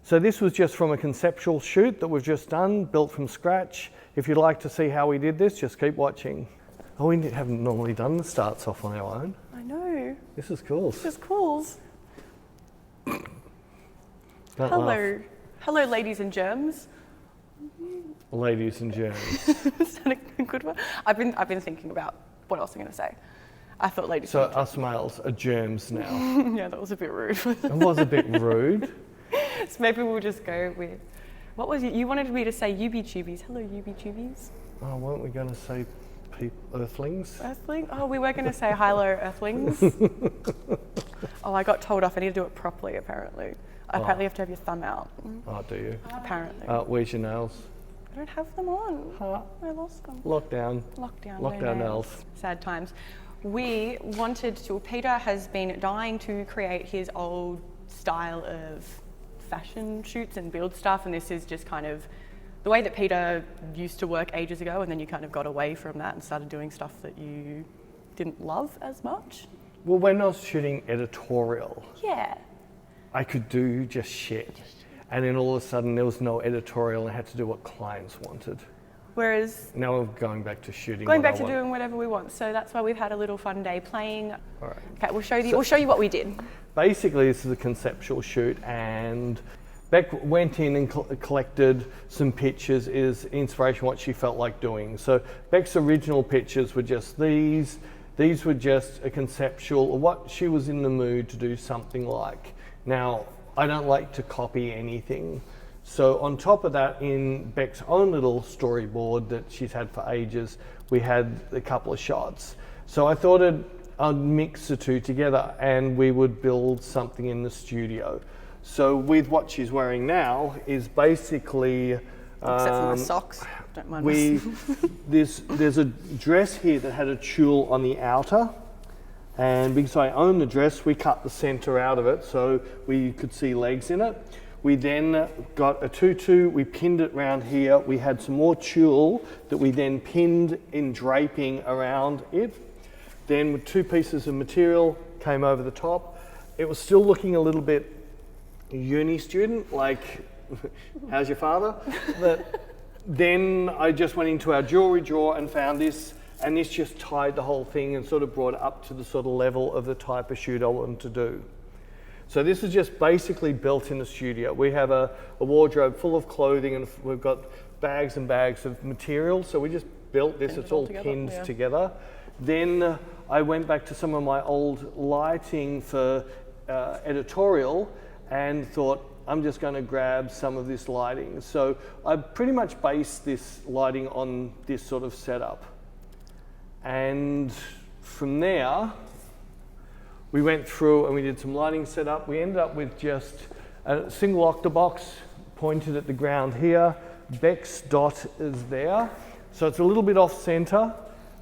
So this was just from a conceptual shoot that we've just done, built from scratch. If you'd like to see how we did this, just keep watching. Oh, we haven't normally done the starts off on our own. I know. This is cool. This is cool. Hello. Hello, ladies and germs. Ladies and germs. Is that a good one? I've been thinking about what else I'm going to say. I thought ladies So and us males are germs now. yeah, that was a bit rude. It was a bit rude. So maybe we'll just go with, what was it? You wanted me to say UB-tubies. Hello, UB-tubies. Oh, weren't we going to say earthlings? Earthling? Oh, we were going to say hello, earthlings. Oh, I got told off. I need to do it properly, apparently. Apparently you have to have your thumb out. Oh, do you? Apparently. Where's your nails? I don't have them on. I lost them. Lockdown. Lockdown. Lockdown nails. Sad times. We wanted to, Peter has been dying to create his old style of fashion shoots and build stuff, and this is just kind of the way that Peter used to work ages ago, and then you kind of got away from that and started doing stuff that you didn't love as much. Well, when I was shooting editorial, yeah, I could do just shit. And then all of a sudden there was no editorial and I had to do what clients wanted. Whereas now we're going back to shooting. Going back to doing whatever we want. So that's why we've had a little fun day playing. All right. Okay, we'll show you what we did. Basically, this is a conceptual shoot, and Beck went in and collected some pictures as inspiration what she felt like doing. So Beck's original pictures were just these. These were just a conceptual, what she was in the mood to do something like. Now, I don't like to copy anything. So on top of that, in Beck's own little storyboard that she's had for ages, we had a couple of shots. So I thought I'd mix the two together and we would build something in the studio. So with what she's wearing now is basically... Except for my socks, don't mind me. There's a dress here that had a tulle on the outer. And because I own the dress, we cut the center out of it so we could see legs in it. We then got a tutu, we pinned it around here. We had some more tulle that we then pinned in draping around it. Then with two pieces of material came over the top. It was still looking a little bit uni student, like, how's your father? But then I just went into our jewelry drawer and found this, and this just tied the whole thing and sort of brought it up to the sort of level of the type of shoot I wanted to do. So this is just basically built in the studio. We have a wardrobe full of clothing and we've got bags and bags of material. So we just built this, it's all pinned together. Then I went back to some of my old lighting for editorial and thought, I'm just going to grab some of this lighting. So I pretty much based this lighting on this sort of setup. And from there, we went through and we did some lighting setup. We ended up with just a single Octabox pointed at the ground here. Beck's dot is there. So it's a little bit off center,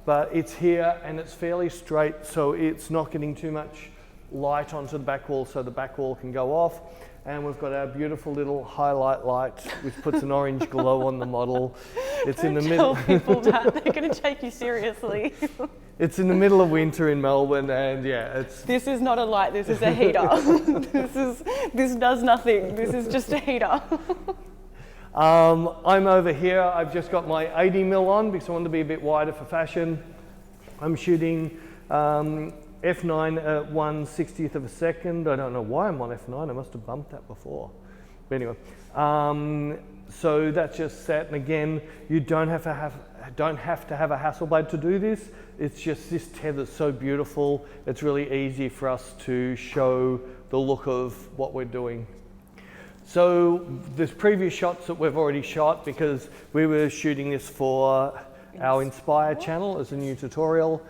but it's here and it's fairly straight, so it's not getting too much light onto the back wall, so the back wall can go off. And we've got our beautiful little highlight light, which puts an orange glow on the model. It's in the middle. Don't tell people that, they're going to take you seriously. It's in the middle of winter in Melbourne, and yeah, it's... This is not a light, this is a heater. This does nothing, this is just a heater. I'm over here, I've just got my 80mm on because I want to be a bit wider for fashion. I'm shooting F9 at 1/60th of a second. I don't know why I'm on F9, I must have bumped that before. But anyway, so that's just set, and again, you don't have to have a Hasselblad to do this. It's just this tether's so beautiful. It's really easy for us to show the look of what we're doing. So there's previous shots that we've already shot because we were shooting this for our Inspire channel as a new tutorial,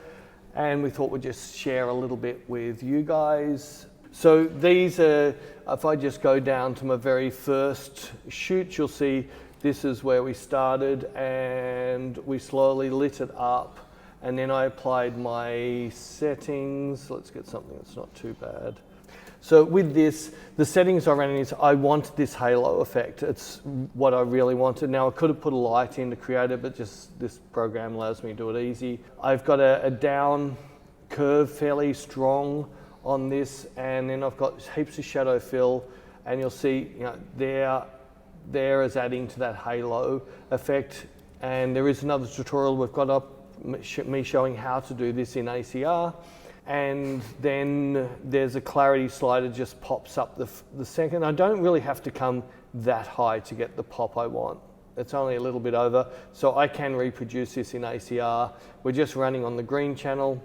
and we thought we'd just share a little bit with you guys. So these are, if I just go down to my very first shoot, you'll see this is where we started and we slowly lit it up, and then I applied my settings. Let's get something that's not too bad. So with this, the settings I ran in is I wanted this halo effect. It's what I really wanted. Now I could have put a light in to create it, but just this program allows me to do it easy. I've got a down curve fairly strong on this, and then I've got heaps of shadow fill, and you'll see, there is adding to that halo effect. And there is another tutorial we've got up, me showing how to do this in ACR. And then there's a clarity slider just pops up the second. I don't really have to come that high to get the pop I want. It's only a little bit over, so I can reproduce this in ACR. We're just running on the green channel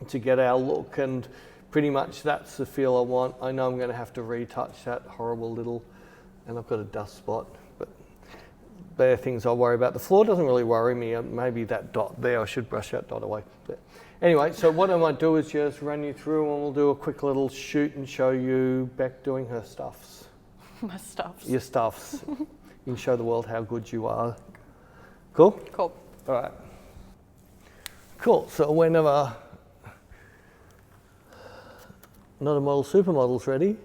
to get our look, and pretty much that's the feel I want. I know I'm going to have to retouch that horrible little, and I've got a dust spot, but they're things I worry about. The floor doesn't really worry me. Maybe that dot there, I should brush that dot away. But anyway, so what I might do is just run you through, and we'll do a quick little shoot and show you Beck doing her stuffs. My stuffs. Your stuffs. You can show the world how good you are. Cool? Cool. All right. Cool. So whenever not a model, supermodel's ready.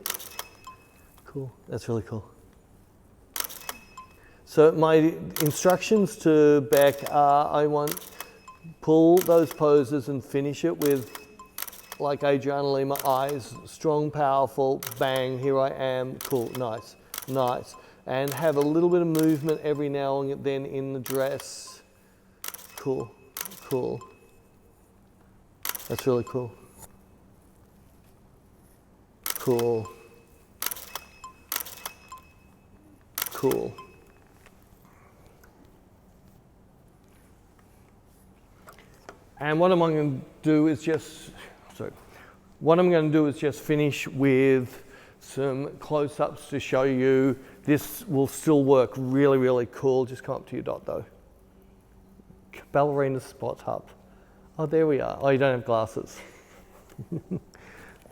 Cool. That's really cool. So my instructions to Beck are, I want pull those poses and finish it with, like Adriana Lima, eyes, strong, powerful, bang, here I am, cool, nice, nice. And have a little bit of movement every now and then in the dress. Cool, cool. That's really cool. Cool. Cool. And what I'm going to do is just, finish with some close-ups to show you. This will still work really, really cool. Just come up to your dot though. Ballerina spot up. Oh, there we are. Oh, you don't have glasses.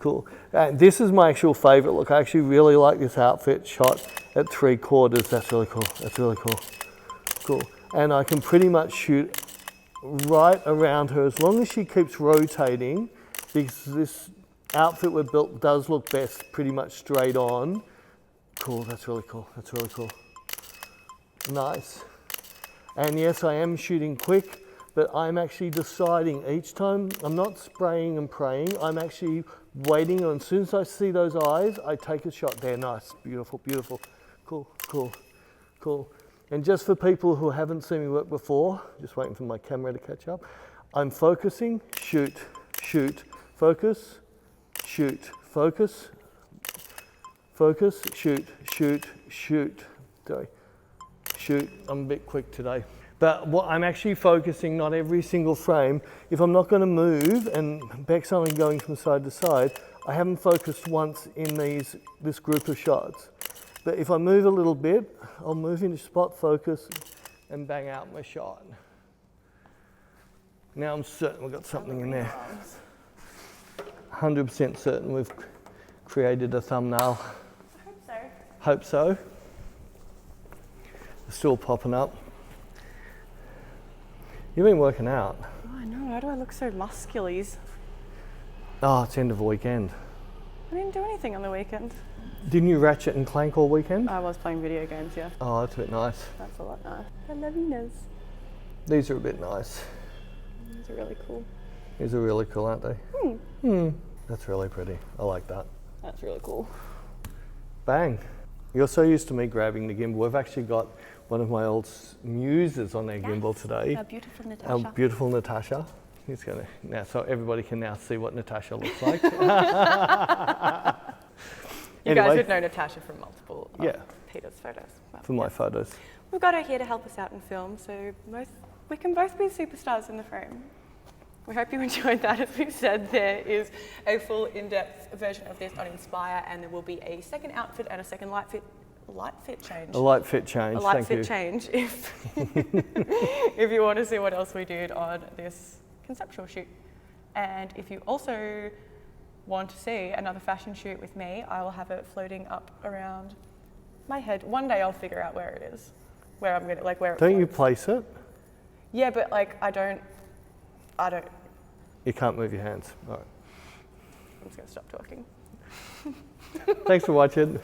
Cool. This is my actual favorite look. I actually really like this outfit shot at 3/4. That's really cool. That's really cool. Cool. And I can pretty much shoot right around her as long as she keeps rotating, because this outfit we've built does look best pretty much straight on. Cool, that's really cool, that's really cool. Nice. And yes, I am shooting quick, but I'm actually deciding each time. I'm not spraying and praying, I'm actually waiting, and as soon as I see those eyes, I take a shot there. Nice, beautiful, beautiful. Cool, cool, cool. And just for people who haven't seen me work before, just waiting for my camera to catch up, I'm focusing, shoot, shoot, focus, shoot, focus, focus, shoot, shoot, shoot. Sorry, shoot. I'm a bit quick today. But what I'm actually focusing, not every single frame. If I'm not going to move, and Beck's only going from side to side, I haven't focused once in this group of shots. But if I move a little bit, I'll move into spot focus and bang out my shot. Now I'm certain we've got something in there. 100% certain we've created a thumbnail. I hope so. Hope so. It's still popping up. You've been working out. Oh, I know. Why do I look so musculies? Oh, it's end of a weekend. I didn't do anything on the weekend. Didn't you ratchet and clank all weekend? I was playing video games, yeah. Oh, that's a bit nice. That's a lot nice. I love Inas. These are a bit nice. These are really cool. These are really cool, aren't they? Hmm. That's really pretty. I like that. That's really cool. Bang. You're so used to me grabbing the gimbal. We've actually got one of my old muses on their gimbal today. Our beautiful Natasha. Our beautiful Natasha. He's going to now, so everybody can now see what Natasha looks like. You guys would know Natasha from multiple Peter's photos. Well, from my photos. We've got her here to help us out in film, so we can both be superstars in the frame. We hope you enjoyed that. As we've said, there is a full in-depth version of this on Inspire, and there will be a second outfit and a second light fit change. A light fit change, A light fit change if, if you want to see what else we did on this conceptual shoot. And if you also want to see another fashion shoot with me, I will have it floating up around my head. One day I'll figure out where it is, where I'm gonna, like where it Don't you floats. place it? Yeah, but like I don't. You can't move your hands. All right. I'm just gonna stop talking. Thanks for watching.